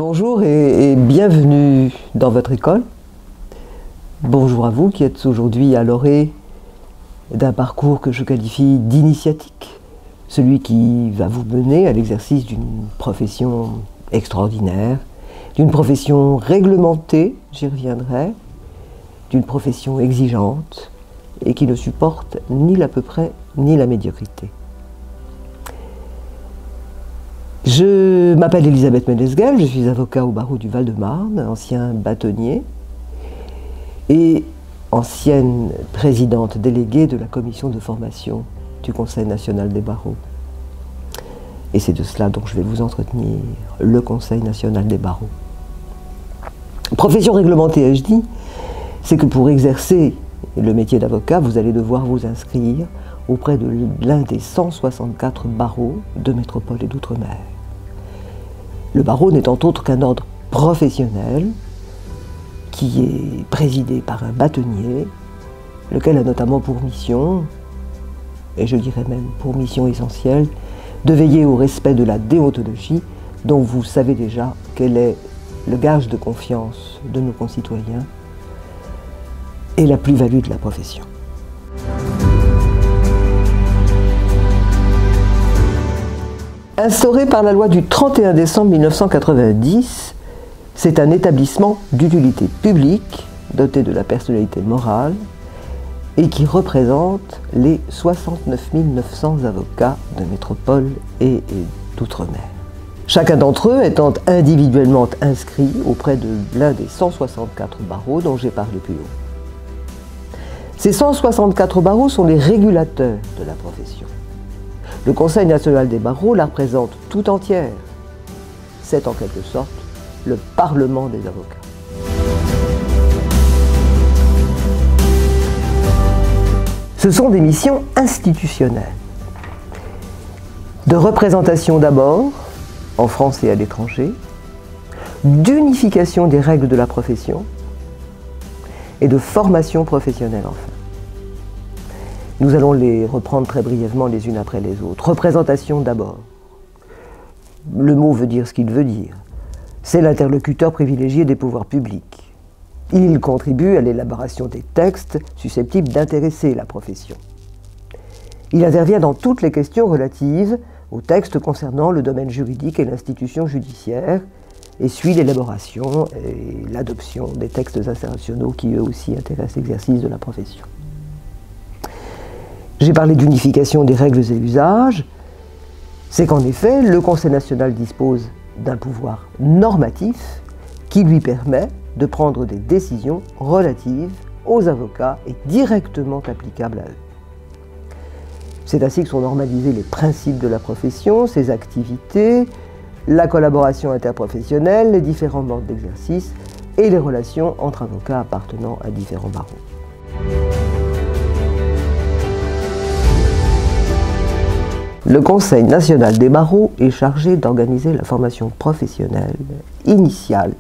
Bonjour et bienvenue dans votre école. Bonjour à vous qui êtes aujourd'hui à l'orée d'un parcours que je qualifie d'initiatique, celui qui va vous mener à l'exercice d'une profession extraordinaire, d'une profession réglementée, j'y reviendrai, d'une profession exigeante et qui ne supporte ni l'à peu près ni la médiocrité. Je m'appelle Elisabeth Ménesguel, je suis avocat au barreau du Val-de-Marne, ancien bâtonnier et ancienne présidente déléguée de la commission de formation du Conseil national des barreaux. Et c'est de cela dont je vais vous entretenir, le Conseil national des barreaux. Profession réglementée, ai-je dit, c'est que pour exercer le métier d'avocat, vous allez devoir vous inscrire auprès de l'un des 164 barreaux de métropole et d'outre-mer. Le barreau n'étant autre qu'un ordre professionnel qui est présidé par un bâtonnier, lequel a notamment pour mission, et je dirais même pour mission essentielle, de veiller au respect de la déontologie dont vous savez déjà qu'elle est le gage de confiance de nos concitoyens et la plus-value de la profession. Instauré par la loi du 31 décembre 1990, c'est un établissement d'utilité publique doté de la personnalité morale et qui représente les 69 900 avocats de métropole et d'outre-mer. Chacun d'entre eux étant individuellement inscrit auprès de l'un des 164 barreaux dont j'ai parlé plus haut. Ces 164 barreaux sont les régulateurs de la profession. Le Conseil national des barreaux la représente tout entière. C'est en quelque sorte le Parlement des avocats. Ce sont des missions institutionnelles, de représentation d'abord, en France et à l'étranger, d'unification des règles de la profession et de formation professionnelle enfin. Nous allons les reprendre très brièvement les unes après les autres. Représentation d'abord. Le mot veut dire ce qu'il veut dire. C'est l'interlocuteur privilégié des pouvoirs publics. Il contribue à l'élaboration des textes susceptibles d'intéresser la profession. Il intervient dans toutes les questions relatives aux textes concernant le domaine juridique et l'institution judiciaire et suit l'élaboration et l'adoption des textes internationaux qui eux aussi intéressent l'exercice de la profession. J'ai parlé d'unification des règles et usages. C'est qu'en effet, le Conseil national dispose d'un pouvoir normatif qui lui permet de prendre des décisions relatives aux avocats et directement applicables à eux. C'est ainsi que sont normalisés les principes de la profession, ses activités, la collaboration interprofessionnelle, les différents modes d'exercice et les relations entre avocats appartenant à différents barreaux. Le Conseil national des barreaux est chargé d'organiser la formation professionnelle initiale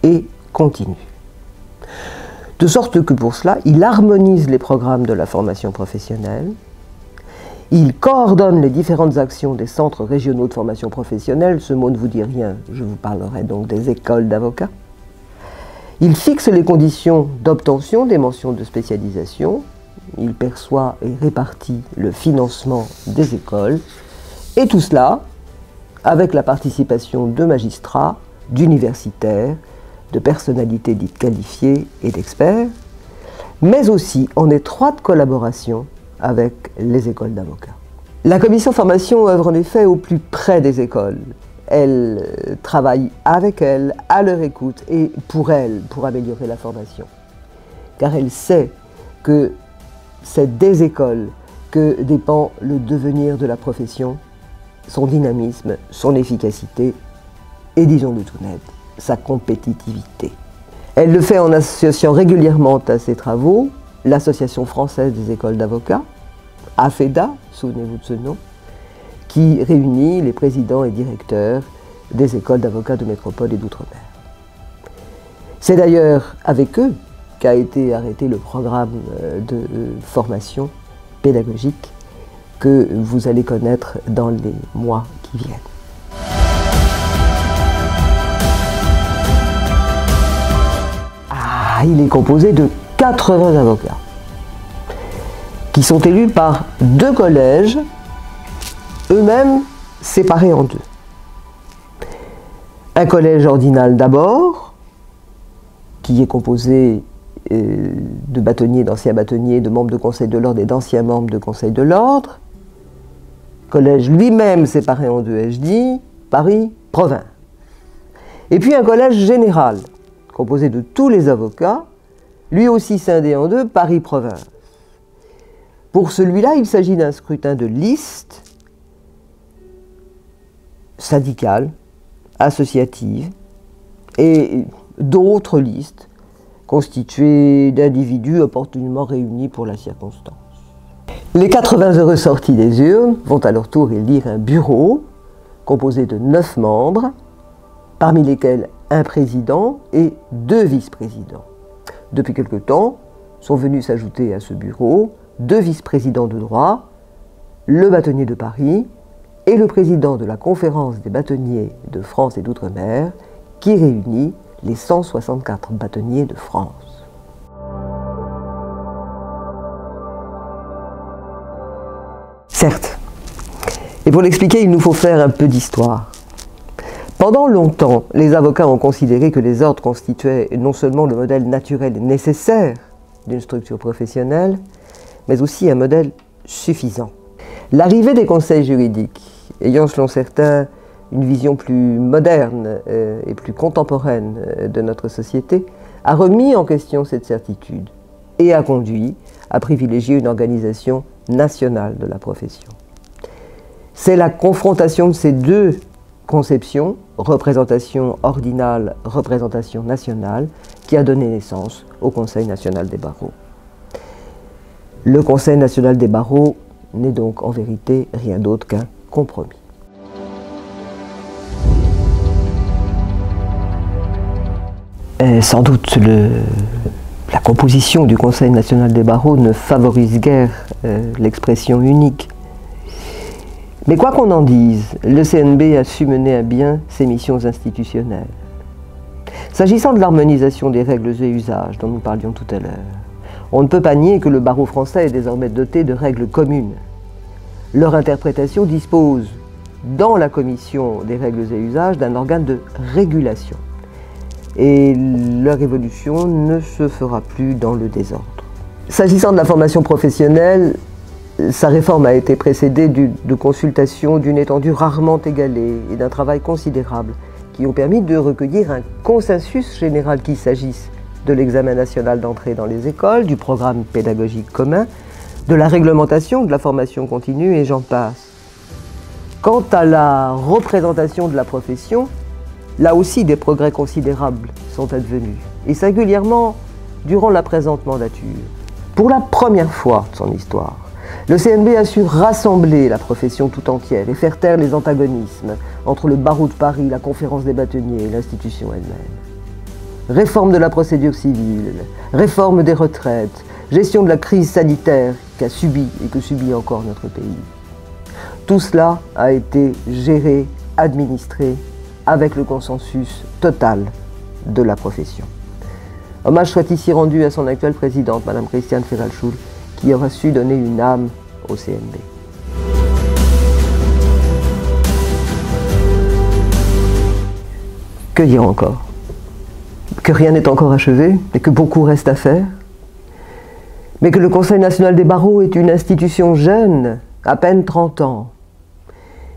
et continue. De sorte que pour cela, il harmonise les programmes de la formation professionnelle, il coordonne les différentes actions des centres régionaux de formation professionnelle, ce mot ne vous dit rien, je vous parlerai donc des écoles d'avocats. Il fixe les conditions d'obtention des mentions de spécialisation, il perçoit et répartit le financement des écoles, et tout cela avec la participation de magistrats, d'universitaires, de personnalités dites qualifiées et d'experts, mais aussi en étroite collaboration avec les écoles d'avocats. La commission formation œuvre en effet au plus près des écoles. Elle travaille avec elles, à leur écoute et pour elles, pour améliorer la formation. Car elle sait que c'est des écoles que dépend le devenir de la profession, son dynamisme, son efficacité et, disons-le tout net, sa compétitivité. Elle le fait en associant régulièrement à ses travaux l'Association française des écoles d'avocats, AFEDA, souvenez-vous de ce nom, qui réunit les présidents et directeurs des écoles d'avocats de métropole et d'outre-mer. C'est d'ailleurs avec eux qu'a été arrêté le programme de formation pédagogique que vous allez connaître dans les mois qui viennent. il est composé de 80 avocats qui sont élus par 2 collèges, eux-mêmes séparés en 2. Un collège ordinal d'abord, qui est composé de bâtonniers, d'anciens bâtonniers, de membres de conseil de l'ordre et d'anciens membres de conseil de l'ordre. Collège lui-même séparé en 2, ai-je dit, Paris, province. Et puis un collège général, composé de tous les avocats, lui aussi scindé en 2, Paris, province. Pour celui-là, il s'agit d'un scrutin de liste syndicale, associative et d'autres listes constituées d'individus opportunément réunis pour la circonstance. Les 80 heureux sortis des urnes vont à leur tour élire un bureau composé de 9 membres, parmi lesquels un président et 2 vice-présidents. Depuis quelque temps, sont venus s'ajouter à ce bureau 2 vice-présidents de droit, le bâtonnier de Paris et le président de la conférence des bâtonniers de France et d'Outre-mer, qui réunit les 164 bâtonniers de France. Certes, et pour l'expliquer, il nous faut faire un peu d'histoire. Pendant longtemps, les avocats ont considéré que les ordres constituaient non seulement le modèle naturel et nécessaire d'une structure professionnelle, mais aussi un modèle suffisant. L'arrivée des conseils juridiques, ayant selon certains une vision plus moderne et plus contemporaine de notre société, a remis en question cette certitude et a conduit à privilégier une organisation nationale de la profession. C'est la confrontation de ces 2 conceptions, représentation ordinale, représentation nationale, qui a donné naissance au Conseil national des barreaux. Le Conseil national des barreaux n'est donc en vérité rien d'autre qu'un compromis. Sans doute la composition du Conseil national des barreaux ne favorise guère l'expression unique. Mais quoi qu'on en dise, le CNB a su mener à bien ses missions institutionnelles. S'agissant de l'harmonisation des règles et usages dont nous parlions tout à l'heure, on ne peut pas nier que le barreau français est désormais doté de règles communes. Leur interprétation dispose, dans la commission des règles et usages, d'un organe de régulation. Et leur évolution ne se fera plus dans le désordre. S'agissant de la formation professionnelle, sa réforme a été précédée de consultations d'une étendue rarement égalée et d'un travail considérable qui ont permis de recueillir un consensus général qu'il s'agisse de l'examen national d'entrée dans les écoles, du programme pédagogique commun, de la réglementation de la formation continue et j'en passe. Quant à la représentation de la profession, là aussi des progrès considérables sont advenus, et singulièrement durant la présente mandature. Pour la première fois de son histoire, le CNB a su rassembler la profession tout entière et faire taire les antagonismes entre le barreau de Paris, la conférence des bâtonniers et l'institution elle-même. Réforme de la procédure civile, réforme des retraites, gestion de la crise sanitaire qu'a subie et que subit encore notre pays. Tout cela a été géré, administré, avec le consensus total de la profession. Hommage soit ici rendu à son actuelle présidente, Mme Christiane Ferral-Schul, qui aura su donner une âme au CNB. Que dire encore? Que rien n'est encore achevé et que beaucoup reste à faire, mais que le Conseil national des barreaux est une institution jeune, à peine 30 ans.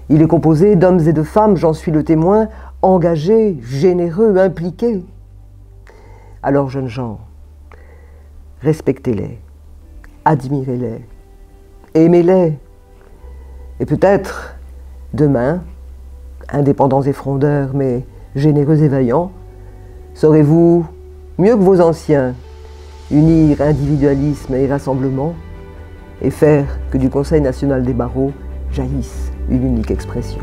Il est composé d'hommes et de femmes, j'en suis le témoin, engagés, généreux, impliqués. Alors, jeunes gens, respectez-les, admirez-les, aimez-les, et peut-être, demain, indépendants et frondeurs, mais généreux et vaillants, saurez-vous, mieux que vos anciens, unir individualisme et rassemblement et faire que du Conseil national des barreaux jaillisse une unique expression.